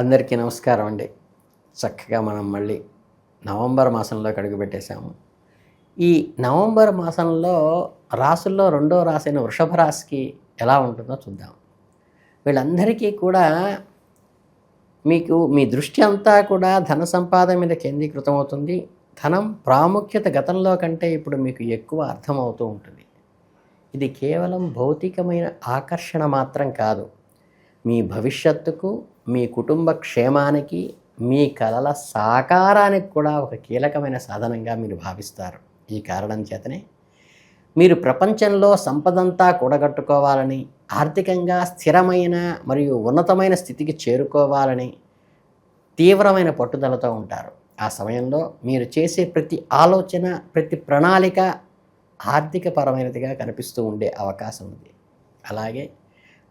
అందరికీ నమస్కారం అండి. చక్కగా మనం మళ్ళీ నవంబర్ మాసంలోకి అడుగుపెట్టేశాము. ఈ నవంబర్ మాసంలో రాసుల్లో రెండో రాశైన వృషభ రాశికి ఎలా ఉంటుందో చూద్దాం. వీళ్ళందరికీ కూడా మీ దృష్టి అంతా కూడా ధన సంపాదన మీద కేంద్రీకృతం అవుతుంది. ధనం ప్రాముఖ్యత గతంలో కంటే ఇప్పుడు మీకు ఎక్కువ అర్థమవుతూ ఉంటుంది. ఇది కేవలం భౌతికమైన ఆకర్షణ మాత్రం కాదు. మీ భవిష్యత్తుకు, మీ కుటుంబ క్షేమానికి, మీ కలల సాకారానికి కూడా ఒక కీలకమైన సాధనంగా మీరు భావిస్తారు. ఈ కారణం చేతనే మీరు ప్రపంచంలో సంపదంతా కూడగట్టుకోవాలని, ఆర్థికంగా స్థిరమైన మరియు ఉన్నతమైన స్థితికి చేరుకోవాలని తీవ్రమైన పట్టుదలతో ఉంటారు. ఆ సమయంలో మీరు చేసే ప్రతి ఆలోచన, ప్రతి ప్రణాళిక ఆర్థికపరమైనదిగా కనిపిస్తూ ఉండే అవకాశం ఉంది. అలాగే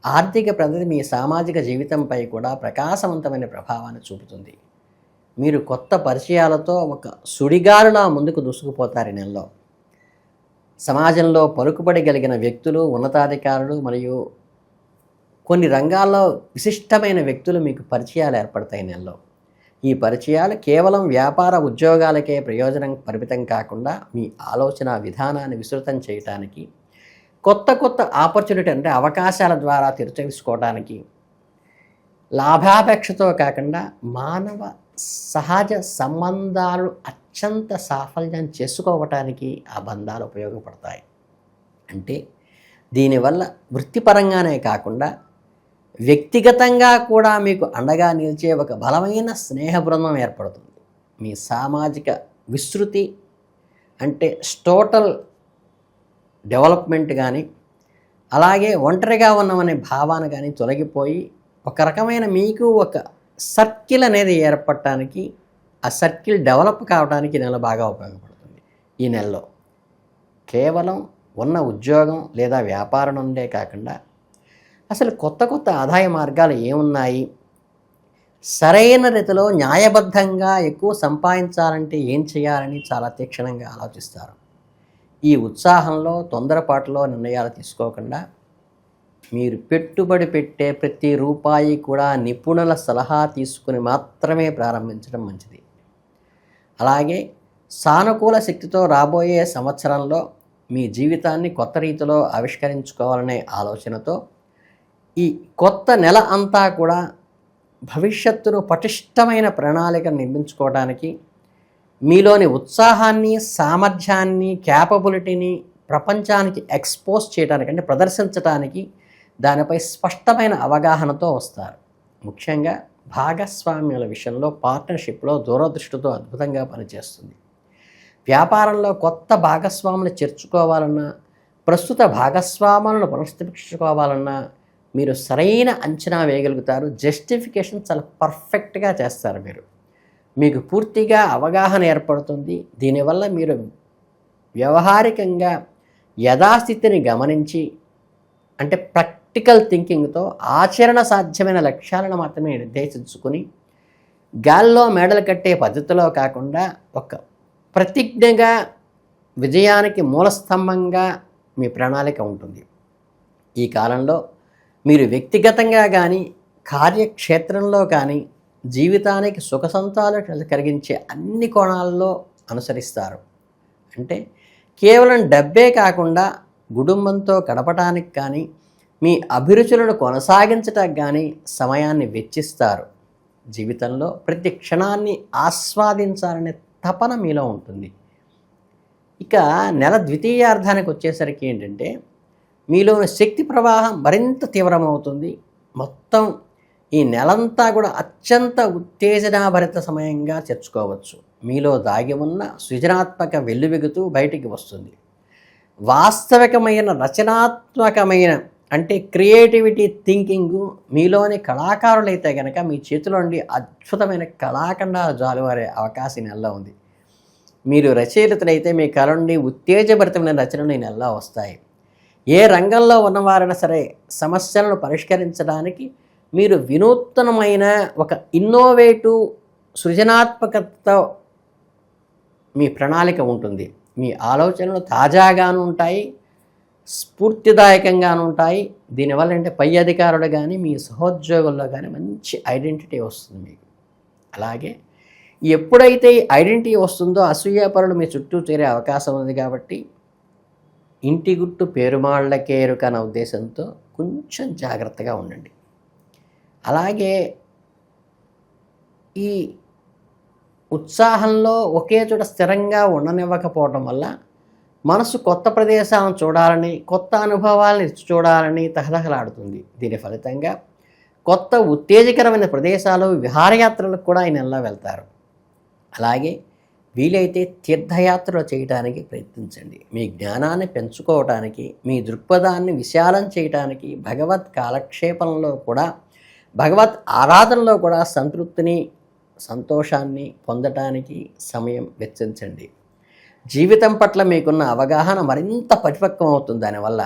ఆర్థిక ప్రగతి మీ సామాజిక జీవితంపై కూడా ప్రకాశవంతమైన ప్రభావాన్ని చూపుతుంది. మీరు కొత్త పరిచయాలతో ఒక సుడిగాలులా ముందుకు దూసుకుపోతారు. ఈ నెలలో సమాజంలో పలుకుబడగలిగిన వ్యక్తులు, ఉన్నతాధికారులు మరియు కొన్ని రంగాల్లో విశిష్టమైన వ్యక్తులు మీకు పరిచయాలు ఏర్పడతాయి. నెలలో ఈ పరిచయాలు కేవలం వ్యాపార ఉద్యోగాలకే ప్రయోజనం పరిమితం కాకుండా మీ ఆలోచన విధానాన్ని విస్తృతం చేయడానికి, కొత్త ఆపర్చునిటీ అంటే అవకాశాల ద్వారా తెలుసుకోవడానికి, లాభాపేక్షతో కాకుండా మానవ సహజ సంబంధాలు అత్యంత సాఫల్యం చేసుకోవటానికి ఆ బంధాలు ఉపయోగపడతాయి. అంటే దీనివల్ల వృత్తిపరంగానే కాకుండా వ్యక్తిగతంగా కూడా మీకు అండగా నిలిచే ఒక బలమైన స్నేహ బృందం ఏర్పడుతుంది. మీ సామాజిక విస్తృతి అంటే టోటల్ డెవలప్మెంట్ కానీ, అలాగే ఒంటరిగా ఉన్నామనే భావన కానీ తొలగిపోయి ఒక రకమైన మీకు ఒక సర్కిల్ అనేది ఏర్పడటానికి, ఆ సర్కిల్ డెవలప్ కావడానికి నెల బాగా ఉపయోగపడుతుంది. ఈ నెలలో కేవలం ఉన్న ఉద్యోగం లేదా వ్యాపారం నుండే కాకుండా అసలు కొత్త ఆదాయ మార్గాలు ఏమున్నాయి, సరైన రీతిలో న్యాయబద్ధంగా ఎక్కువ సంపాదించాలంటే ఏం చేయాలని చాలా తీక్షణంగా ఆలోచిస్తారు. ఈ ఉత్సాహంలో తొందరపాటులో నిర్ణయాలు తీసుకోకుండా మీరు పెట్టుబడి పెట్టే ప్రతి రూపాయి కూడా నిపుణుల సలహా తీసుకుని మాత్రమే ప్రారంభించడం మంచిది. అలాగే సానుకూల శక్తితో రాబోయే సంవత్సరంలో మీ జీవితాన్ని కొత్త రీతిలో ఆవిష్కరించుకోవాలనే ఆలోచనతో ఈ కొత్త నెల అంతా కూడా భవిష్యత్తును పటిష్టమైన ప్రణాళిక నిర్మించుకోవడానికి, మీలోని ఉత్సాహాన్ని, సామర్థ్యాన్ని, క్యాపబిలిటీని ప్రపంచానికి ఎక్స్పోజ్ చేయడానికి అంటే ప్రదర్శించడానికి దానిపై స్పష్టమైన అవగాహనతో వస్తారు. ముఖ్యంగా భాగస్వామ్యాల విషయంలో పార్ట్నర్షిప్లో దూరదృష్టితో అద్భుతంగా పనిచేస్తుంది. వ్యాపారంలో కొత్త భాగస్వాములు చేర్చుకోవాలన్నా, ప్రస్తుత భాగస్వాములను పునఃస్థాపించుకోవాలన్నా మీరు సరైన అంచనా వేయగలుగుతారు. జస్టిఫికేషన్ చాలా పర్ఫెక్ట్గా చేస్తారు. మీకు పూర్తిగా అవగాహన ఏర్పడుతుంది. దీనివల్ల మీరు వ్యవహారికంగా యథాస్థితిని గమనించి అంటే ప్రాక్టికల్ థింకింగ్తో ఆచరణ సాధ్యమైన లక్ష్యాలను మాత్రమే నిర్దేశించుకుని గాల్లో మేడలు కట్టే పద్ధతిలో కాకుండా ఒక ప్రతిజ్ఞగా విజయానికి మూలస్తంభంగా మీ ప్రణాళిక ఉంటుంది. ఈ కాలంలో మీరు వ్యక్తిగతంగా కానీ, కార్యక్షేత్రంలో కానీ జీవితానికి సుఖ సంతోషాలు కలిగించే అన్ని కోణాల్లో అనుసరిస్తారు. అంటే కేవలం డబ్బే కాకుండా కుటుంబంతో గడపటానికి కానీ, మీ అభిరుచులను కొనసాగించటానికి కానీ సమయాన్ని వెచ్చిస్తారు. జీవితంలో ప్రతి క్షణాన్ని ఆస్వాదించాలనే తపన మీలో ఉంటుంది. ఇక నెల ద్వితీయార్థానికి వచ్చేసరికి ఏంటంటే మీలోని శక్తి ప్రవాహం మరింత తీవ్రమవుతుంది. మొత్తం ఈ నెలంతా కూడా అత్యంత ఉత్తేజనాభరిత సమయంగా తెచ్చుకోవచ్చు. మీలో దాగి ఉన్న సృజనాత్మక వెల్లువెగుతూ బయటికి వస్తుంది. వాస్తవికమైన రచనాత్మకమైన అంటే క్రియేటివిటీ థింకింగు మీలోని కళాకారులైతే కనుక మీ చేతిలో నుండి అద్భుతమైన కళాఖండాలు జాలువారే అవకాశం ఈ నెలలో ఉంది. మీరు రచయితలైతే మీ కళ నుండి ఉత్తేజభరితమైన రచనలు ఈ నెలలో వస్తాయి. ఏ రంగంలో ఉన్నవారైనా సరే సమస్యలను పరిష్కరించడానికి మీరు వినూత్నమైన ఒక ఇన్నోవేటివ్ సృజనాత్మకతతో మీ ప్రణాళిక ఉంటుంది. మీ ఆలోచనలు తాజాగాను ఉంటాయి, స్ఫూర్తిదాయకంగాను ఉంటాయి. దీనివల్ల అంటే పై అధికారులు కానీ మీ సహోద్యోగుల్లో కానీ మంచి ఐడెంటిటీ వస్తుంది మీకు. అలాగే ఎప్పుడైతే ఈ ఐడెంటిటీ వస్తుందో అసూయాపరులు మీ చుట్టూ చేరే అవకాశం ఉంది కాబట్టి ఇంటి గుట్టు పేరుమాళ్ళకేరుక అన్న ఉద్దేశంతో కొంచెం జాగ్రత్తగా ఉండండి. అలాగే ఈ ఉత్సాహంలో ఒకే చోట స్థిరంగా ఉండనివ్వకపోవడం వల్ల మనసు కొత్త ప్రదేశాలను చూడాలని, కొత్త అనుభవాలను చూడాలని తహతహలాడుతుంది. దీని ఫలితంగా కొత్త ఉత్తేజకరమైన ప్రదేశాలు, విహారయాత్రలకు కూడా ఈ నెలలో వెళ్తారు. అలాగే వీలైతే తీర్థయాత్రలు చేయడానికి ప్రయత్నించండి. మీ జ్ఞానాన్ని పెంచుకోవడానికి, మీ దృక్పథాన్ని విశాలం చేయడానికి, భగవత్ కాలక్షేపంలో కూడా, భగవత్ ఆరాధనలో కూడా సంతృప్తిని, సంతోషాన్ని పొందటానికి సమయం వెచ్చించండి. జీవితం పట్ల మీకున్న అవగాహన మరింత పరిపక్వం అవుతుంది. దానివల్ల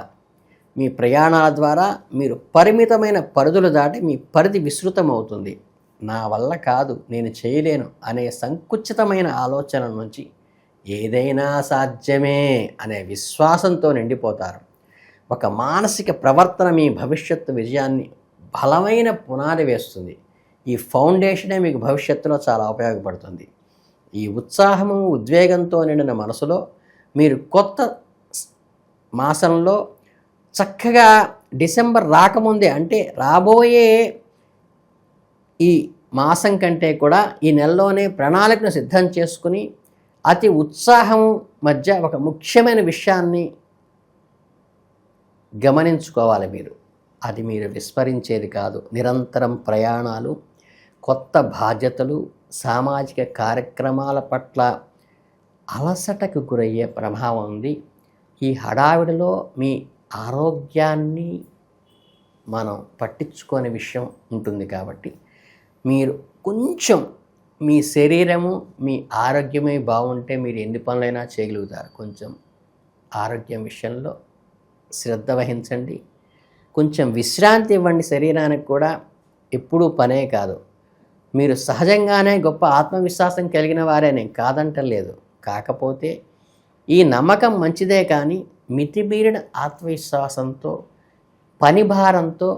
మీ ప్రయాణాల ద్వారా మీరు పరిమితమైన పరిధులు దాటి మీ పరిధి విస్తృతమవుతుంది. నా వల్ల కాదు, నేను చేయలేను అనే సంకుచితమైన ఆలోచన నుంచి ఏదైనా సాధ్యమే అనే విశ్వాసంతో నిండిపోతారు. ఒక మానసిక ప్రవర్తన మీ భవిష్యత్తు విజయాన్ని బలమైన పునాది వేస్తుంది. ఈ ఫౌండేషనే మీకు భవిష్యత్తులో చాలా ఉపయోగపడుతుంది. ఈ ఉత్సాహము, ఉద్వేగంతో నిండిన మనసులో మీరు కొత్త మాసంలో చక్కగా డిసెంబర్ రాకముందే, అంటే రాబోయే ఈ మాసం కంటే కూడా ఈ నెలలోనే ప్రణాళికను సిద్ధం చేసుకుని అతి ఉత్సాహం మధ్య ఒక ముఖ్యమైన విషయాన్ని గమనించుకోవాలి మీరు. అది మీరు విస్మరించేది కాదు. నిరంతరం ప్రయాణాలు, కొత్త బాధ్యతలు, సామాజిక కార్యక్రమాల పట్ల అలసటకు గురయ్యే ప్రభావం ఉంది. ఈ హడావిడిలో మీ ఆరోగ్యాన్ని మనం పట్టించుకోని విషయం ఉంటుంది. కాబట్టి మీరు కొంచెం మీ శరీరము, మీ ఆరోగ్యమే బాగుంటే మీరు ఎన్ని పనులైనా చేయగలుగుతారు. కొంచెం ఆరోగ్యం విషయంలో శ్రద్ధ వహించండి. కొంచెం విశ్రాంతి ఇవ్వండి శరీరానికి కూడా. ఎప్పుడూ పనే కాదు. మీరు సహజంగానే గొప్ప ఆత్మవిశ్వాసం కలిగిన వారే, నేను కాదంటలేదు. కాకపోతే ఈ నమ్మకం మంచిదే, కానీ మితిమీరిన ఆత్మవిశ్వాసంతో, పని భారంతో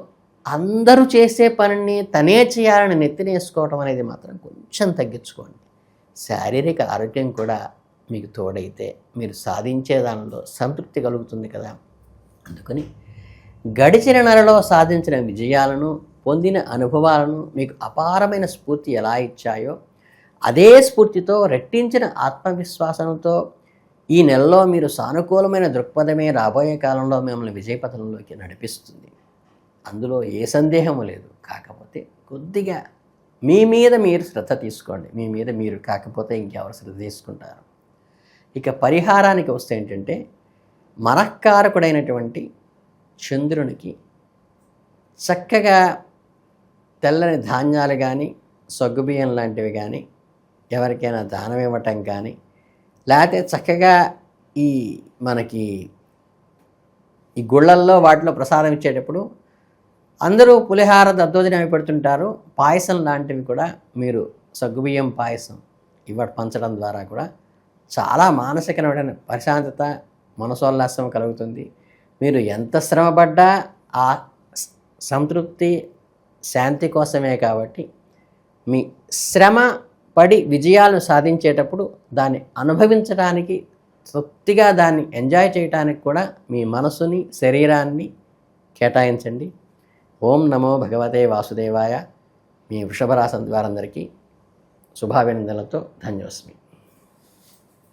అందరూ చేసే పనిని తనే చేయాలని నెత్తినేసుకోవడం అనేది మాత్రం కొంచెం తగ్గించుకోండి. శారీరక ఆరోగ్యం కూడా మీకు తోడైతే మీరు సాధించే దానిలో సంతృప్తి కలుగుతుంది కదా. అందుకని గడిచిన నెలలో సాధించిన విజయాలను, పొందిన అనుభవాలను మీకు అపారమైన స్ఫూర్తి ఎలా ఇచ్చాయో అదే స్ఫూర్తితో, రెట్టించిన ఆత్మవిశ్వాసంతో ఈ నెలలో మీరు సానుకూలమైన దృక్పథమే రాబోయే కాలంలో మిమ్మల్ని విజయపథంలోకి నడిపిస్తుంది. అందులో ఏ సందేహము లేదు. కాకపోతే కొద్దిగా మీ మీద మీరు శ్రద్ధ తీసుకోండి. మీ మీద మీరు కాకపోతే ఇంకెవరు శ్రద్ధ తీసుకుంటారు. ఇక పరిహారానికి వస్తే ఏంటంటే, మనఃకారకుడైనటువంటి చంద్రునికి చక్కగా తెల్లని ధాన్యాలు కానీ, సగ్గుబియ్యం లాంటివి కానీ ఎవరికైనా దానం ఇవ్వటం కానీ, లేకపోతే చక్కగా మనకి ఈ గుళ్ళల్లో వాటిలో ప్రసాదం ఇచ్చేటప్పుడు అందరూ పులిహార దద్దోజనం అవి పెడుతుంటారు. పాయసం లాంటివి కూడా మీరు సగ్గుబియ్యం పాయసం పంచడం ద్వారా కూడా చాలా మానసికమైన ప్రశాంతత, మనసోల్లాసం కలుగుతుంది. మీరు ఎంత శ్రమపడ్డా ఆ సంతృప్తి, శాంతి కోసమే. కాబట్టి మీ శ్రమ పడి విజయాలను సాధించేటప్పుడు దాన్ని అనుభవించడానికి, తృప్తిగా దాన్ని ఎంజాయ్ చేయడానికి కూడా మీ మనసుని, శరీరాన్ని కేటాయించండి. ఓం నమో భగవతే వాసుదేవాయ. మీ వృషభ రాశి వారందరికీ శుభాభినందనలతో ధన్యోస్మి.